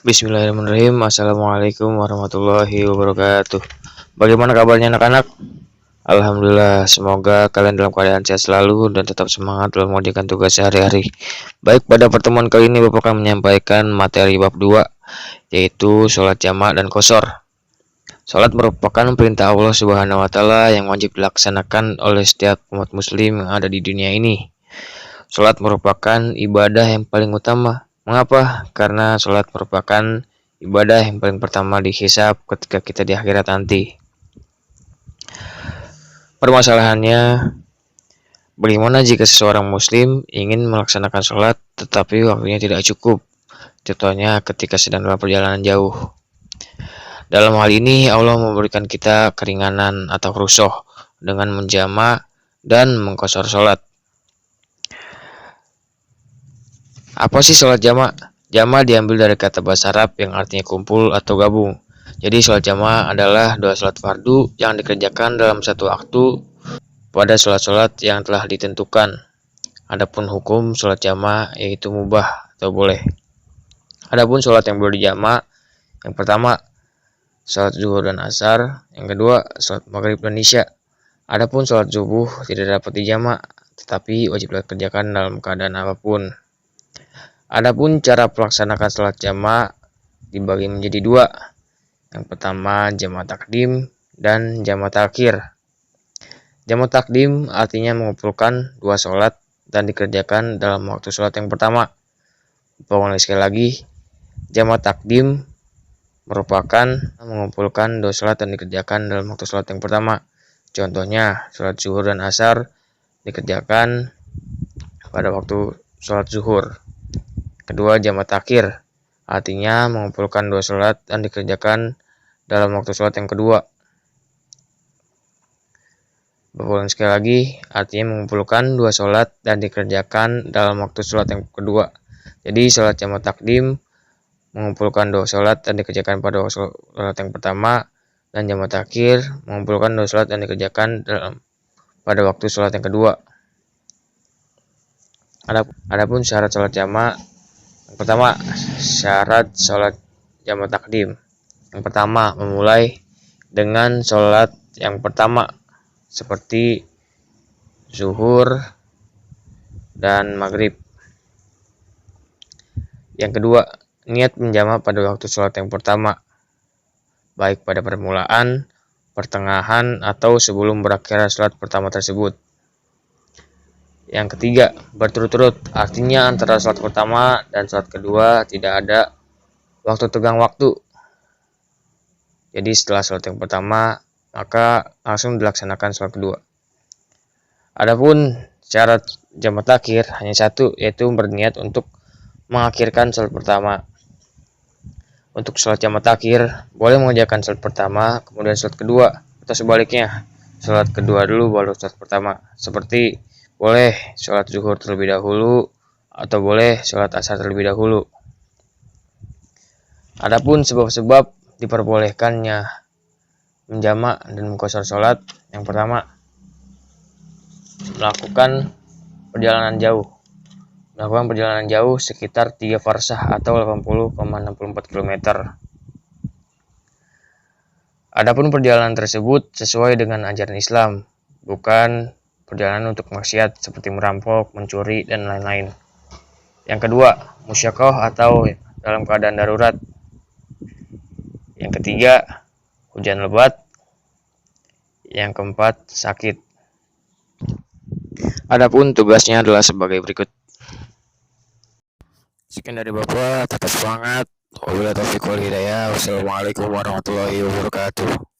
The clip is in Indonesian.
Bismillahirrahmanirrahim. Assalamualaikum warahmatullahi wabarakatuh. Bagaimana kabarnya anak-anak? Alhamdulillah, semoga kalian dalam keadaan sehat selalu dan tetap semangat dalam mengerjakan tugas sehari-hari. Baik, pada pertemuan kali ini Bapak akan menyampaikan materi bab 2, yaitu sholat jamak dan qashar. Sholat merupakan perintah Allah Subhanahu wa Ta'ala yang wajib dilaksanakan oleh setiap umat muslim yang ada di dunia ini. Sholat merupakan ibadah yang paling utama. Mengapa? Karena sholat merupakan ibadah yang paling pertama dihisab ketika kita di akhirat nanti. Permasalahannya, bagaimana jika seseorang muslim ingin melaksanakan sholat tetapi waktunya tidak cukup? Contohnya ketika sedang dalam perjalanan jauh. Dalam hal ini Allah memberikan kita keringanan atau rukhsah dengan menjamak dan mengqashar sholat. Apa sih sholat jamak? Jamak diambil dari kata bahasa Arab yang artinya kumpul atau gabung. Jadi sholat jamak adalah doa sholat fardu yang dikerjakan dalam satu waktu pada sholat-sholat yang telah ditentukan. Adapun hukum sholat jamak yaitu mubah atau boleh. Adapun sholat yang boleh dijamak, yang pertama sholat zuhur dan asar, yang kedua sholat maghrib dan isya. Adapun sholat subuh tidak dapat dijamak, tetapi wajib dikerjakan dalam keadaan apapun. Adapun cara melaksanakan sholat jamak dibagi menjadi dua. Yang pertama jamak takdim dan jamak takhir. Jamak takdim artinya mengumpulkan dua sholat dan dikerjakan dalam waktu sholat yang pertama. Pengulangi sekali lagi, jamak takdim merupakan mengumpulkan dua sholat dan dikerjakan dalam waktu sholat yang pertama. Contohnya sholat zuhur dan asar dikerjakan pada waktu sholat zuhur. Kedua, jamak takhir artinya mengumpulkan dua sholat dan dikerjakan dalam waktu sholat yang kedua. Berulang sekali lagi, artinya mengumpulkan dua sholat dan dikerjakan dalam waktu sholat yang kedua. Jadi sholat jamak takdim mengumpulkan dua sholat dan dikerjakan pada sholat yang pertama, dan jamak takhir mengumpulkan dua sholat dan dikerjakan pada waktu sholat yang kedua. Adapun syarat sholat jamak, yang pertama, syarat sholat jamak takdim. Yang pertama, memulai dengan sholat yang pertama seperti zuhur dan maghrib. Yang kedua, niat menjamak pada waktu sholat yang pertama, baik pada permulaan, pertengahan, atau sebelum berakhir sholat pertama tersebut. Yang ketiga, berturut-turut, artinya antara sholat pertama dan sholat kedua tidak ada waktu tegang waktu. Jadi setelah sholat yang pertama, maka langsung dilaksanakan sholat kedua. Adapun syarat jamak takhir hanya satu, yaitu berniat untuk mengakhirkan sholat pertama. Untuk sholat jamak takhir, boleh mengerjakan sholat pertama, kemudian sholat kedua, atau sebaliknya, sholat kedua dulu baru sholat pertama. Seperti boleh sholat zuhur terlebih dahulu, atau boleh sholat asar terlebih dahulu. Adapun sebab-sebab diperbolehkannya menjamak dan mengqashar sholat, yang pertama, melakukan perjalanan jauh. Melakukan perjalanan jauh sekitar 3 farsah atau 80,64 km. Adapun perjalanan tersebut sesuai dengan ajaran Islam, bukan perjalanan untuk maksiat seperti merampok, mencuri, dan lain-lain. Yang kedua, musyaqqah atau dalam keadaan darurat. Yang ketiga, hujan lebat. Yang keempat, sakit. Adapun tugasnya adalah sebagai berikut. Sekian dari Bapak, tetap semangat. Wabillahi taufiq wal hidayah. Wassalamualaikum warahmatullahi wabarakatuh.